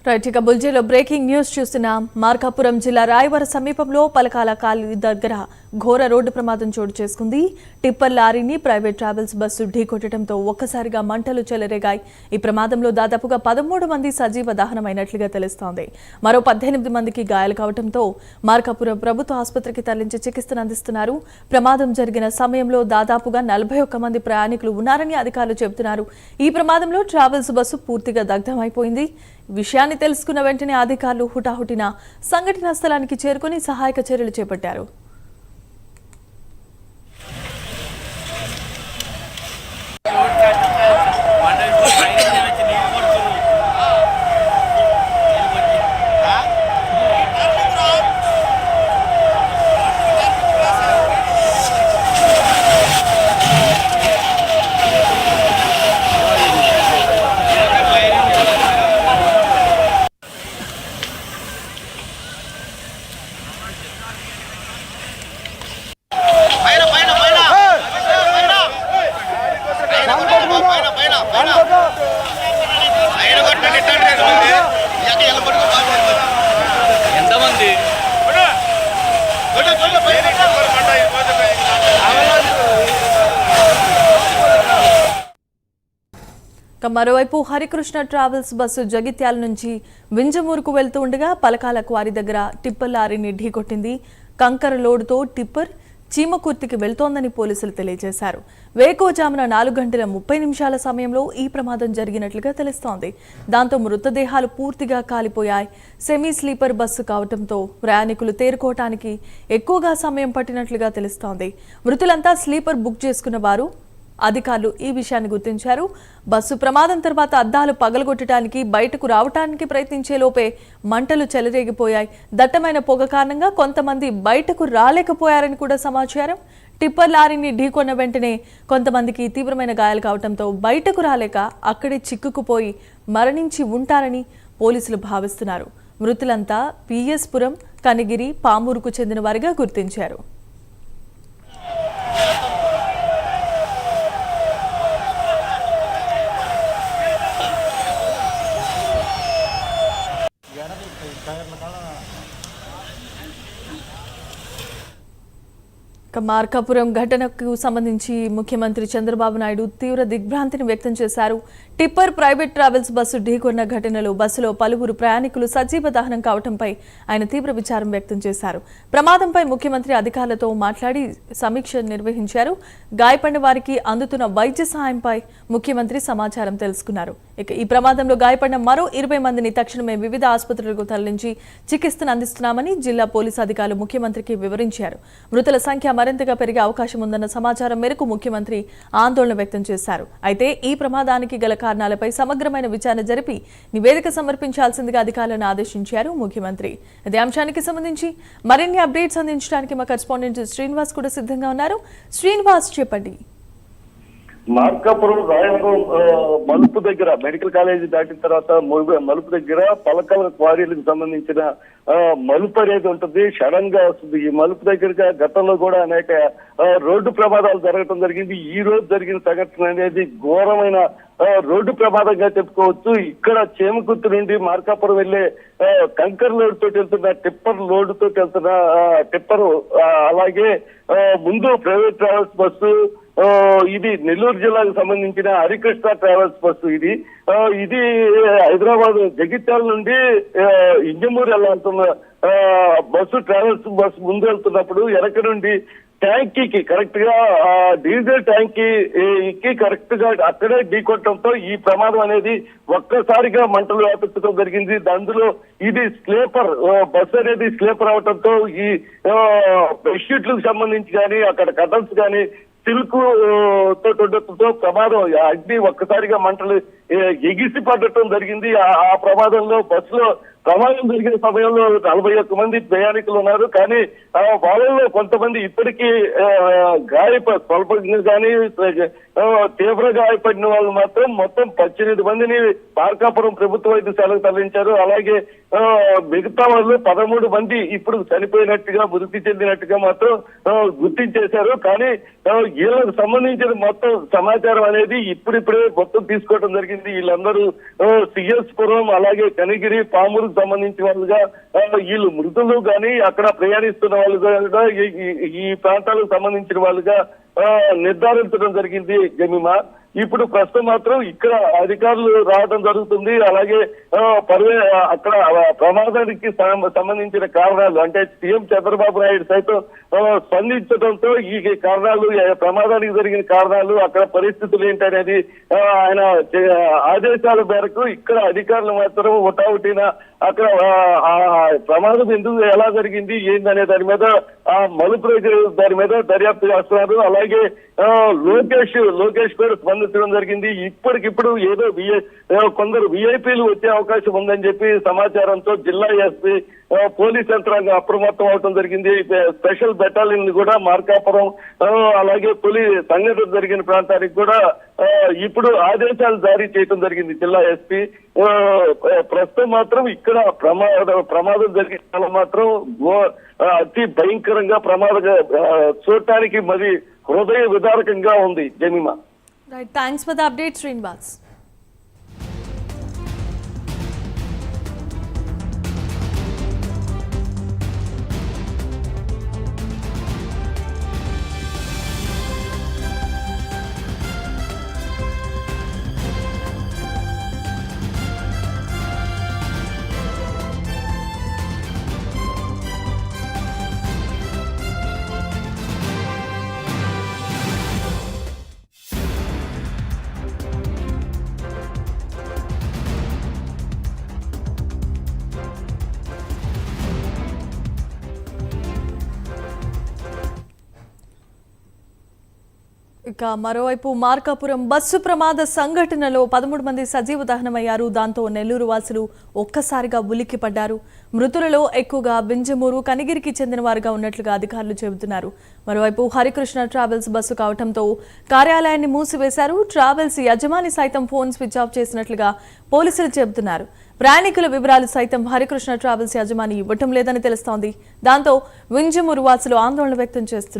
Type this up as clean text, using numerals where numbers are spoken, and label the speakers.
Speaker 1: Right ఇక బుల్జీలో breaking news చూస్తున్నాం. మార్కాపురం జిల్లా రాయవర సమీపంలో పలకాల కాలి దగ్గర ఘోర రోడ్డు ప్రమాదం చోటు చేసుకుంది. టిప్పర్ లారీని ప్రైవేట్ ట్రావెల్స్ బస్సు ఢీకొట్టడంతో ఒక్కసారిగా మంటలు చెలరేగాయి. ఈ ప్రమాదంలో దాదాపుగా 13 మంది సజీవ దహనమైనట్లుగా తెలుస్తోంది. మరో 18 మందికి గాయాలు కావడంతో మార్కాపురం ప్రభుత్వ ఆసుపత్రికి తరలించి చికిత్సను అందిస్తున్నారు. ప్రమాదం జరిగిన సమయంలో దాదాపుగా 41 మంది ప్రయాణికులు ఉన్నారని అధికారులు చెబుతున్నారు. ఈ ప్రమాదంలో ట్రావెల్స్ బస్సు పూర్తిగా దగ్ధమైపోయింది. విషయాన్ని తెలుసుకున్న వెంటనే అధికారులు హుటాహుటిన సంఘటనా స్థలానికి చేరుకుని సహాయక చర్యలు చేపట్టారు.
Speaker 2: ఎంతమంది
Speaker 1: మరోవైపు హరికృష్ణ ట్రావెల్స్ బస్సు జగిత్యాల నుంచి వింజమూరుకు వెళ్తూ ఉండగా పలకాల క్వారీ దగ్గర టిప్పర్ లారీని ఢీకొట్టింది. కంకర లోడుతో టిప్పర్ చీమకుర్తికి వెళ్తోందని పోలీసులు తెలియజేశారు. వేకోజామున 4:30 సమయంలో ఈ ప్రమాదం జరిగినట్లుగా తెలుస్తోంది. దాంతో మృతదేహాలు పూర్తిగా కాలిపోయాయి. సెమీ స్లీపర్ బస్సు కావడంతో ప్రయాణికులు తేరుకోవటానికి ఎక్కువగా సమయం పట్టినట్లుగా తెలుస్తోంది. మృతులంతా స్లీపర్ బుక్ చేసుకున్న వారు. అధికారులు ఈ విషయాన్ని గుర్తించారు. బస్సు ప్రమాదం తర్వాత అద్దాలు పగలగొట్టడానికి బయటకు రావడానికి ప్రయత్నించే లోపే మంటలు చెలరేగిపోయాయి. దట్టమైన పొగ కారణంగా కొంతమంది బయటకు రాలేకపోయారని కూడా సమాచారం. టిప్పర్ లారీని ఢీకొన్న వెంటనే కొంతమందికి తీవ్రమైన గాయాలు కావడంతో బయటకు రాలేక అక్కడే చిక్కుకుపోయి మరణించి ఉంటారని పోలీసులు భావిస్తున్నారు. మృతులంతా పిఎస్ పురం, కనిగిరి, పామూరుకు చెందిన వారిగా గుర్తించారు. మార్కాపురం ఘటనకు సంబంధించి ముఖ్యమంత్రి చంద్రబాబు నాయుడు తీవ్ర దిగ్భ్రాంతిని వ్యక్తం చేశారు. టిప్పర్ ప్రైవేట్ ట్రావెల్స్ బస్సు ఢీకొన్న ఘటనలో బస్సులో పలువురు ప్రయాణికులు సజీవ దహనం కావడంపై ఆయన తీవ్ర విచారం వ్యక్తం చేశారు. ప్రమాదంపై ముఖ్యమంత్రి అధికారులతో మాట్లాడి సమీక్ష నిర్వహించారు. గాయపడిన వారికి అందుతున్న వైద్య సహాయంపై ముఖ్యమంత్రి సమాచారం తెలుసుకున్నారు. ఇక ఈ ప్రమాదంలో గాయపడిన మరో 20 మందిని తక్షణమే వివిధ ఆసుపత్రులకు తరలించి చికిత్సను అందిస్తున్నామని జిల్లా పోలీసు అధికారులు ముఖ్యమంత్రికి వివరించారు. మృతుల సంఖ్య మరింతగా పెరిగే అవకాశం ఉందన్న సమాచారం మేరకు ముఖ్యమంత్రి ఆందోళన వ్యక్తం చేశారు. అయితే ఈ ప్రమాదానికి గల కారణాలపై సమగ్రమైన విచారణ జరిపి నివేదిక సమర్పించాల్సిందిగా అధికారులను ఆదేశించారు ముఖ్యమంత్రి. ఇదే అంశానికి సంబంధించి మరిన్ని అప్డేట్స్ అందించడానికి మా కరెస్పాండెంట్ శ్రీనివాస్ కూడా సిద్ధంగా ఉన్నారు. శ్రీనివాస్, చెప్పండి.
Speaker 3: మార్కాపురం రాయవరం మలుపు దగ్గర మెడికల్ కాలేజీ దాటిన తర్వాత మలుపు దగ్గర పలకల క్వారీలకు సంబంధించిన మలుపు అనేది ఉంటుంది. సడన్ గా వస్తుంది. ఈ మలుపు దగ్గరగా గతంలో కూడా అనేక రోడ్డు ప్రమాదాలు జరగడం జరిగింది. ఈ రోజు జరిగిన సంఘటన అనేది ఘోరమైన రోడ్డు ప్రమాదంగా చెప్పుకోవచ్చు. ఇక్కడ చేమకుర్తి నుండి మార్కాపురం వెళ్లే కంకర్ లోడ్ తోటి వెళ్తున్న టిప్పర్ లోడ్ తోటి వెళ్తున్న టిప్పర్, అలాగే ముందు ప్రైవేట్ ట్రావెల్స్ బస్సు, ఇది నెల్లూరు జిల్లాకు సంబంధించిన హరికృష్ణ ట్రావెల్స్ బస్సు. ఇది హైదరాబాద్ జగిత్యాల నుండి ఇంజమూరు వెళ్లాల్సిన బస్సు. ట్రావెల్స్ బస్సు ముందు వెళ్తున్నప్పుడు వెనక నుండి ట్యాంకీకి కరెక్ట్ గా డీజిల్ ట్యాంకీకి కరెక్ట్ గా అక్కడే ఢీకొట్టడంతో ఈ ప్రమాదం అనేది ఒక్కసారిగా మంటలు వ్యాపించడం జరిగింది. అందులో ఇది స్లీపర్ బస్సు అనేది స్లీపర్ అవడంతో ఈ బెడ్షీట్లకు సంబంధించి కానీ అక్కడ కటన్స్ కానీ సిల్క్ తో ప్రమాదం అగ్ని ఒక్కసారిగా మంటలు ఎగిసి పడటం జరిగింది. ఆ ప్రమాదంలో బస్సులో ప్రమాదం జరిగిన సమయంలో 41 మంది ప్రయాణికులు ఉన్నారు. కానీ వాళ్ళలో కొంతమంది ఇప్పటికీ స్వల్పంగా కానీ తీవ్ర గాయపడిన వాళ్ళు మాత్రం మొత్తం 18 మందిని మార్కాపురం ప్రభుత్వ వైద్యశాలకు తరలించారు. అలాగే మిగతా వాళ్ళు 13 మంది ఇప్పుడు చనిపోయినట్టుగా మృతి చెందినట్టుగా మాత్రం గుర్తించేశారు. కానీ వీళ్ళకు సంబంధించిన మొత్తం సమాచారం అనేది ఇప్పుడిప్పుడే మొత్తం తీసుకోవడం జరిగింది. జరిగింది. వీళ్ళందరూ సిఎస్ పురం అలాగే కనిగిరి పామూరుకు సంబంధించిన వాళ్ళుగా వీళ్ళు మృతులు కానీ అక్కడ ప్రయాణిస్తున్న వాళ్ళు కూడా ఈ ప్రాంతాలకు సంబంధించిన వాళ్ళుగా నిర్ధారించడం జరిగింది జమీమా. ఇప్పుడు ప్రస్తుతం మాత్రం ఇక్కడ అధికారులు రావడం జరుగుతుంది. అలాగే అక్కడ ప్రమాదానికి సంబంధించిన కారణాలు అంటే సీఎం చంద్రబాబు నాయుడు సైతం స్పందించడంతో ఈ కారణాలు ప్రమాదానికి జరిగిన కారణాలు అక్కడ పరిస్థితులు ఏంటనేది ఆయన ఆదేశాల మేరకు ఇక్కడ అధికారులు మాత్రం ఒకటిన అక్కడ ప్రమాదం ఎందుకు ఎలా జరిగింది ఏందనే దాని మీద ఆ మలుపు దాని మీద దర్యాప్తు చేస్తున్నారు. అలాగే లోకేష్ కూడా స్పందించడం జరిగింది. ఇప్పటికిప్పుడు ఏదో కొందరు విఐపీలు వచ్చే అవకాశం ఉందని చెప్పి సమాచారంతో జిల్లా ఎస్పీ పోలీస్ యంత్రాంగం అప్రమత్తం అవడం జరిగింది. స్పెషల్ బెటాలియన్ కూడా మార్కాపురం అలాగే సంఘటన జరిగిన ప్రాంతానికి కూడా ఇప్పుడు ఆదేశాలు జారీ చేయడం జరిగింది జిల్లా ఎస్పీ. ప్రస్తుతం మాత్రం ఇక్కడ ప్రమాదం జరిగిన మాత్రం అతి భయంకరంగా చూడటానికి మరి హృదయ విదారకంగా ఉంది Jemimah.
Speaker 1: Right, thanks for the update Srinivas. ఇక మరోవైపు మార్కాపురం బస్సు ప్రమాద సంఘటనలో 13 మంది సజీవ దహనమయ్యారు. దాంతో నెల్లూరు వాసులు ఒక్కసారిగా ఉలిక్కిపడ్డారు. మృతులలో ఎక్కువగా బింజమూరు కనిగిరికి చెందిన వారుగా ఉన్నట్లుగా అధికారులు చెబుతున్నారు. మరోవైపు హరికృష్ణ ట్రావెల్స్ బస్సు కావడంతో కార్యాలయాన్ని మూసివేశారు. ట్రావెల్స్ యజమాని సైతం ఫోన్ స్విచ్ ఆఫ్ చేసినట్లుగా పోలీసులు చెబుతున్నారు. ప్రయాణికుల వివరాలు సైతం హరికృష్ణ ట్రావెల్స్ యజమాని ఇవ్వటం లేదని తెలుస్తోంది. దాంతో వింజమూరు వాసులు ఆందోళన వ్యక్తం చేస్తున్నారు.